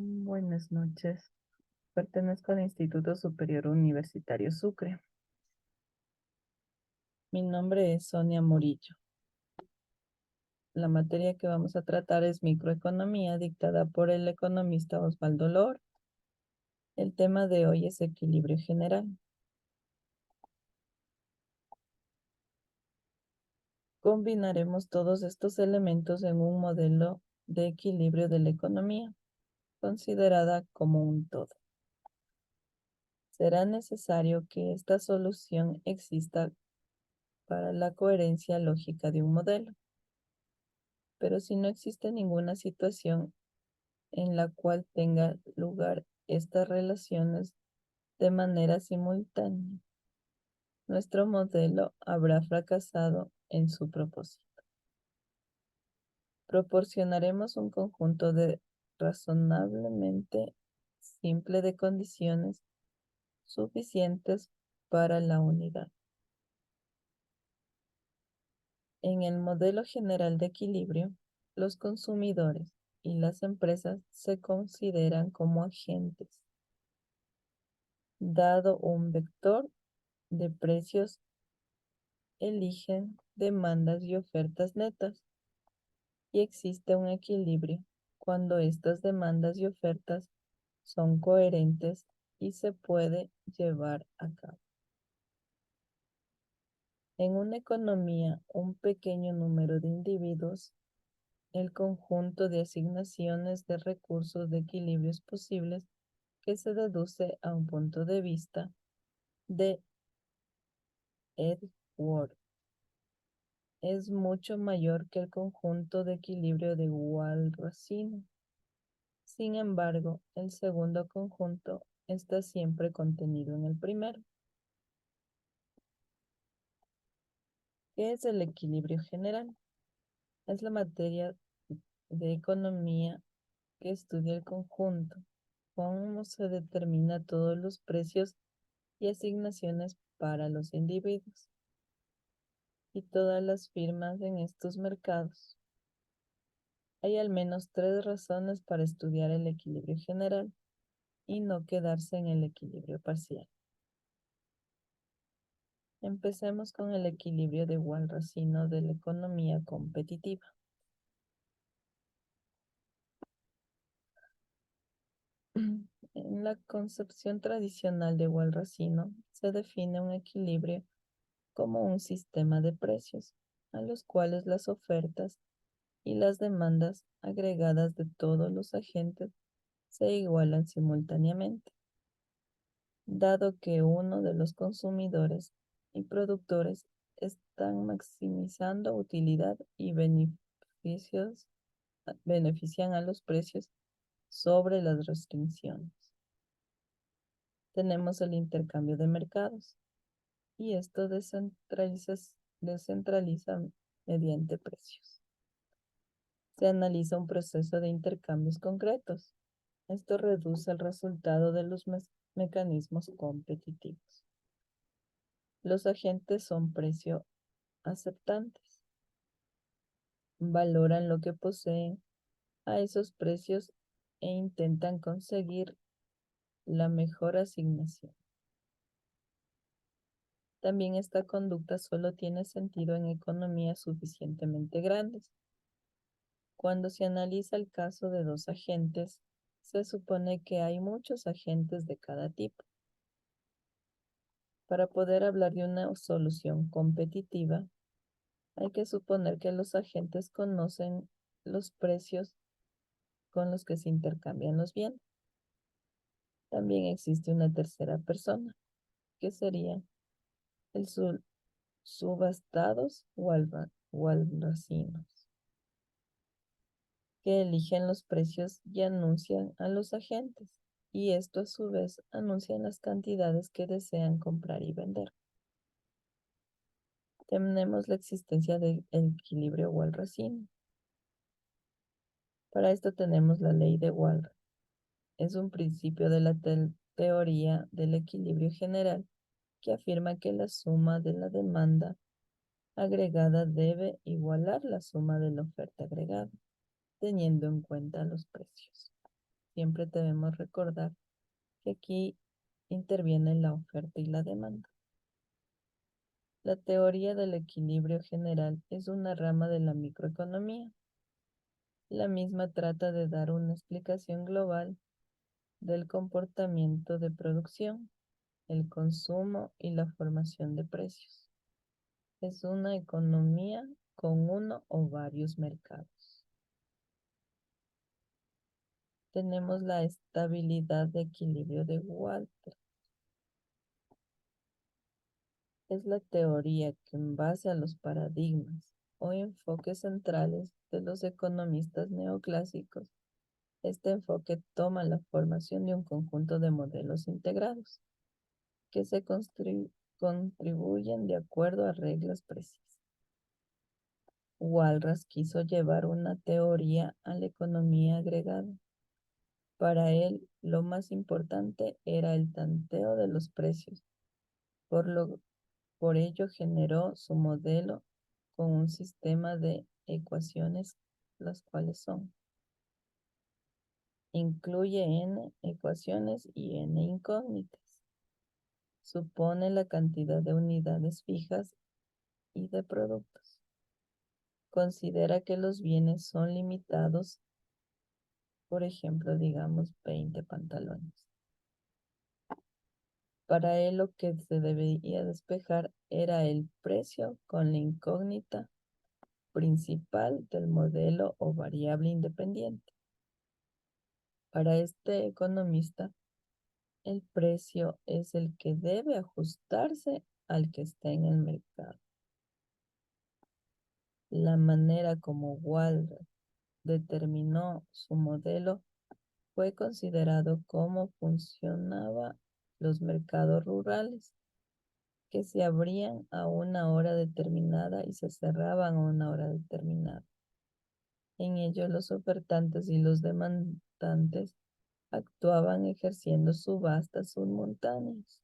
Buenas noches. Pertenezco al Instituto Superior Universitario Sucre. Mi nombre es Sonia Murillo. La materia que vamos a tratar es microeconomía, dictada por el economista Osvaldo Lor. El tema de hoy es equilibrio general. Combinaremos todos estos elementos en un modelo de equilibrio de la economía, considerada como un todo. Será necesario que esta solución exista para la coherencia lógica de un modelo. Pero si no existe ninguna situación en la cual tenga lugar estas relaciones de manera simultánea, nuestro modelo habrá fracasado en su propósito. Proporcionaremos un conjunto de razonablemente simple de condiciones suficientes para la unidad. En el modelo general de equilibrio, los consumidores y las empresas se consideran como agentes. Dado un vector de precios, eligen demandas y ofertas netas, y existe un equilibrio cuando estas demandas y ofertas son coherentes y se puede llevar a cabo. En una economía, un pequeño número de individuos, el conjunto de asignaciones de recursos de equilibrios posibles que se deduce a un punto de vista de Edgeworth es mucho mayor que el conjunto de equilibrio de Walras-Racine. Sin embargo, el segundo conjunto está siempre contenido en el primero. ¿Qué es el equilibrio general? Es la materia de economía que estudia el conjunto, cómo se determina todos los precios y asignaciones para los individuos y todas las firmas en estos mercados. Hay al menos 3 razones para estudiar el equilibrio general y no quedarse en el equilibrio parcial. Empecemos con el equilibrio de Walras-Racine de la economía competitiva. En la concepción tradicional de Walras-Racine se define un equilibrio como un sistema de precios, a los cuales las ofertas y las demandas agregadas de todos los agentes se igualan simultáneamente, dado que uno de los consumidores y productores están maximizando utilidad y benefician a los precios sobre las restricciones. Tenemos el intercambio de mercados y esto descentraliza mediante precios. Se analiza un proceso de intercambios concretos. Esto reduce el resultado de los mecanismos competitivos. Los agentes son precio aceptantes. Valoran lo que poseen a esos precios e intentan conseguir la mejor asignación. También esta conducta solo tiene sentido en economías suficientemente grandes. Cuando se analiza el caso de dos agentes, se supone que hay muchos agentes de cada tipo. Para poder hablar de una solución competitiva, hay que suponer que los agentes conocen los precios con los que se intercambian los bienes. También existe una tercera persona, que sería el subastados o albracinos, que eligen los precios y anuncian a los agentes, y esto a su vez anuncian las cantidades que desean comprar y vender. Tenemos la existencia del equilibrio Walras-Racine. Para esto tenemos la ley de Walras. Es un principio de la teoría del equilibrio general que afirma que la suma de la demanda agregada debe igualar la suma de la oferta agregada, teniendo en cuenta los precios. siempre debemos recordar que aquí interviene la oferta y la demanda. La teoría del equilibrio general es una rama de la microeconomía. La misma trata de dar una explicación global del comportamiento de producción, el consumo y la formación de precios. Es una economía con uno o varios mercados. Tenemos la estabilidad de equilibrio de Walter. Es la teoría que en base a los paradigmas o enfoques centrales de los economistas neoclásicos, este enfoque toma la formación de un conjunto de modelos integrados que se contribuyen de acuerdo a reglas precisas. Walras quiso llevar una teoría a la economía agregada. Para él, lo más importante era el tanteo de los precios. Por ello generó su modelo con un sistema de ecuaciones, las cuales son: incluye n ecuaciones y n incógnitas. Supone la cantidad de unidades fijas y de productos. Considera que los bienes son limitados, por ejemplo, digamos 20 pantalones. Para él lo que se debía despejar era el precio con la incógnita principal del modelo o variable independiente. Para este economista, el precio es el que debe ajustarse al que está en el mercado. La manera como Walras determinó su modelo fue considerado cómo funcionaban los mercados rurales, que se abrían a una hora determinada y se cerraban a una hora determinada. En ello, los ofertantes y los demandantes actuaban ejerciendo subastas simultáneas.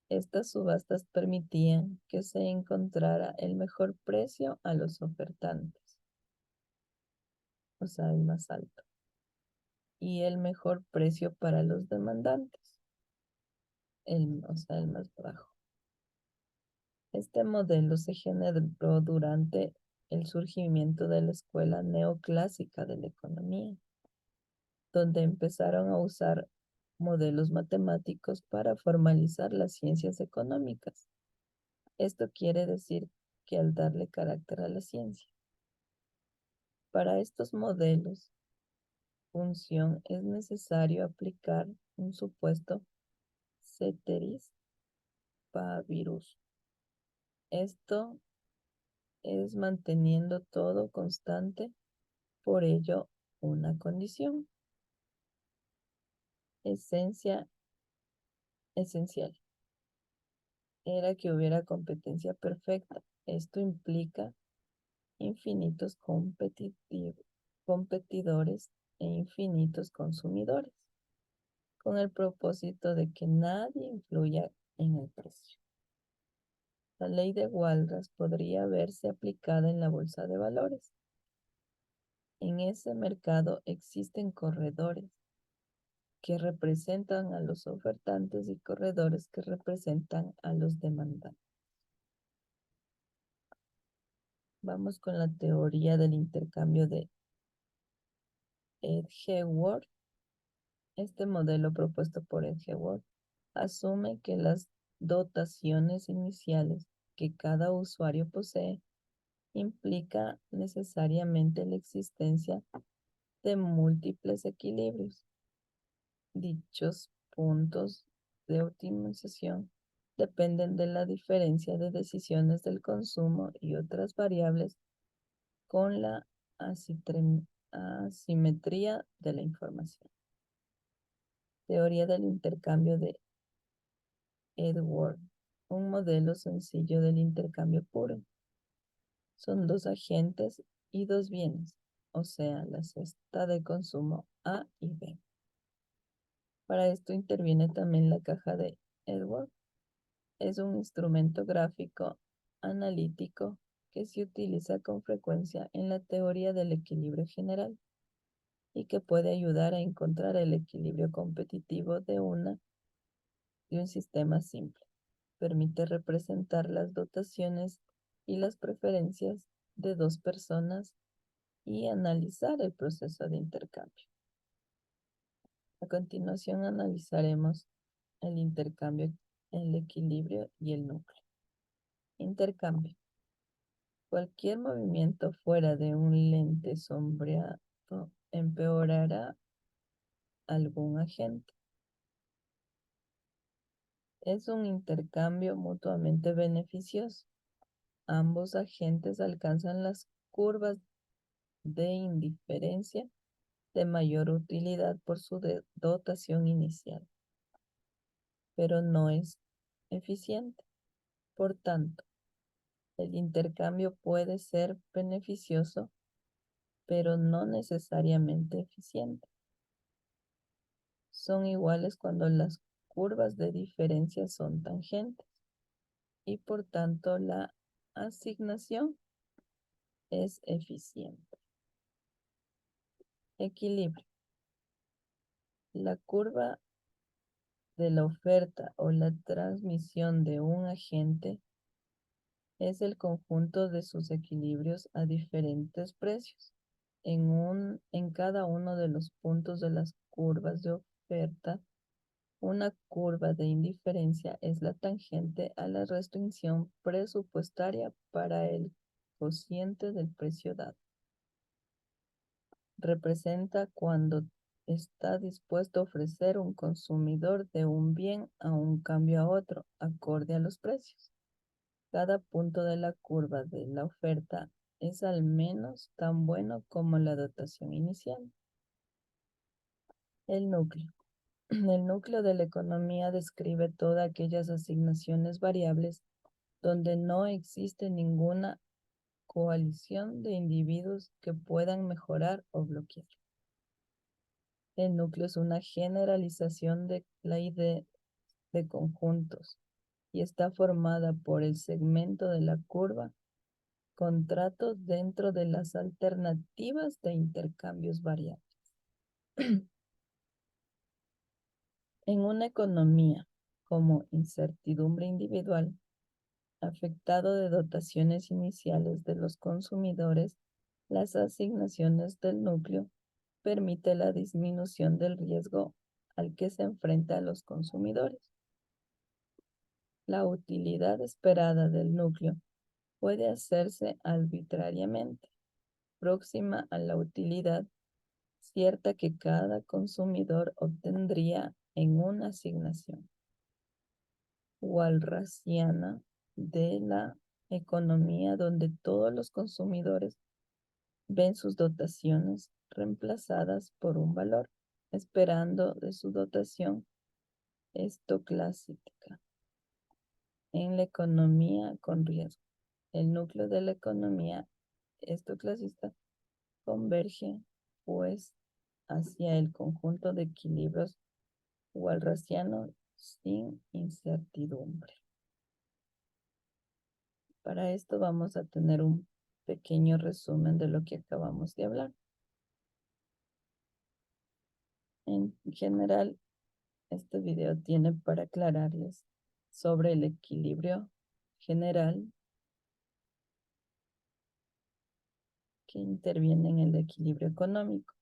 Estas subastas permitían que se encontrara el mejor precio a los ofertantes, o sea, el más alto, y el mejor precio para los demandantes, o sea, el más bajo. Este modelo se generó durante el surgimiento de la escuela neoclásica de la economía, donde empezaron a usar modelos matemáticos para formalizar las ciencias económicas. Esto quiere decir que al darle carácter a la ciencia. Para estos modelos, función es necesario aplicar un supuesto ceteris paribus. Esto es manteniendo todo constante, por ello una condición. Esencial era que hubiera competencia perfecta. Esto implica infinitos competidores e infinitos consumidores, con el propósito de que nadie influya en el precio. La ley de Walras podría verse aplicada en la bolsa de valores. En ese mercado existen corredores que representan a los ofertantes y corredores que representan a los demandantes. Vamos con la teoría del intercambio de Edgeworth. Este modelo propuesto por Edgeworth asume que las dotaciones iniciales que cada usuario posee implica necesariamente la existencia de múltiples equilibrios. Dichos puntos de optimización dependen de la diferencia de decisiones del consumo y otras variables con la asimetría de la información. Teoría del intercambio de Edgeworth. Un modelo sencillo del intercambio puro. Son dos agentes y dos bienes, o sea, la cesta de consumo A y B. Para esto interviene también la caja de Edgeworth. Es un instrumento gráfico analítico que se utiliza con frecuencia en la teoría del equilibrio general. y que puede ayudar a encontrar el equilibrio competitivo de un sistema simple. Permite representar las dotaciones y las preferencias de dos personas y analizar el proceso de intercambio. A continuación analizaremos el intercambio, el equilibrio y el núcleo. Intercambio. Cualquier movimiento fuera de un lente sombreado empeorará algún agente. Es un intercambio mutuamente beneficioso. Ambos agentes alcanzan las curvas de indiferencia de mayor utilidad por su dotación inicial, pero no es eficiente. Por tanto, el intercambio puede ser beneficioso, pero no necesariamente eficiente. Son iguales cuando las curvas de diferencia son tangentes y por tanto la asignación es eficiente. Equilibrio. La curva de la oferta o la transmisión de un agente es el conjunto de sus equilibrios a diferentes precios. En cada uno de los puntos de las curvas de oferta, una curva de indiferencia es la tangente a la restricción presupuestaria para el cociente del precio dado. Representa cuando está dispuesto a ofrecer un consumidor de un bien a un cambio a otro, acorde a los precios. Cada punto de la curva de la oferta es al menos tan bueno como la dotación inicial. El núcleo. El núcleo de la economía describe todas aquellas asignaciones variables donde no existe ninguna coalición de individuos que puedan mejorar o bloquear. El núcleo es una generalización de la idea de conjuntos y está formada por el segmento de la curva, contratos dentro de las alternativas de intercambios variables. En una economía como incertidumbre individual, afectado de dotaciones iniciales de los consumidores, las asignaciones del núcleo permite la disminución del riesgo al que se enfrentan los consumidores. La utilidad esperada del núcleo puede hacerse arbitrariamente, próxima a la utilidad cierta que cada consumidor obtendría en una asignación walrasiana de la economía donde todos los consumidores ven sus dotaciones reemplazadas por un valor, esperando de su dotación estocástica. En la economía con riesgo, el núcleo de la economía estocástica converge, pues, hacia el conjunto de equilibrios walrasianos sin incertidumbre. Para esto vamos a tener un pequeño resumen de lo que acabamos de hablar. En general, este video tiene para aclararles sobre el equilibrio general que interviene en el equilibrio económico.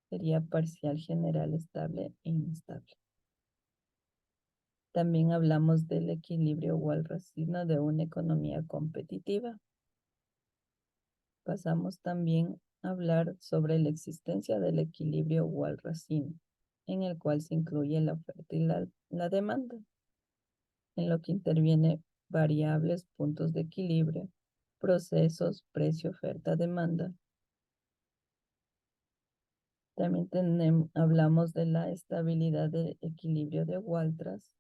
Sería parcial, general, estable e inestable. También hablamos del equilibrio walrasiano de una economía competitiva. Pasamos también a hablar sobre la existencia del equilibrio walrasiano, en el cual se incluye la oferta y la demanda, en lo que interviene variables, puntos de equilibrio, procesos, precio, oferta, demanda. También hablamos de la estabilidad del equilibrio de Walras,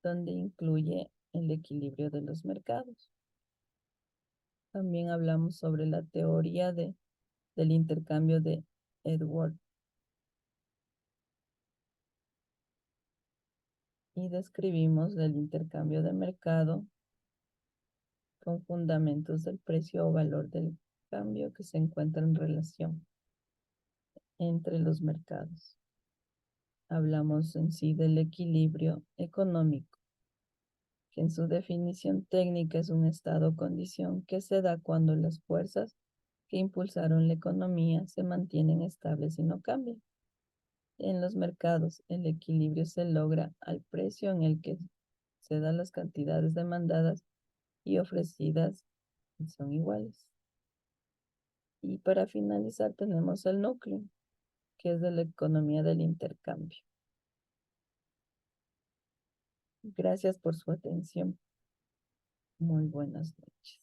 donde incluye el equilibrio de los mercados. También hablamos sobre la teoría del intercambio de Edward y describimos el intercambio de mercado con fundamentos del precio o valor del cambio que se encuentra en relación entre los mercados. Hablamos en sí del equilibrio económico, que en su definición técnica es un estado o condición que se da cuando las fuerzas que impulsaron la economía se mantienen estables y no cambian. En los mercados, el equilibrio se logra al precio en el que se dan las cantidades demandadas y ofrecidas y son iguales. Y para finalizar tenemos el núcleo, que es de la economía del intercambio. Gracias por su atención. Muy buenas noches.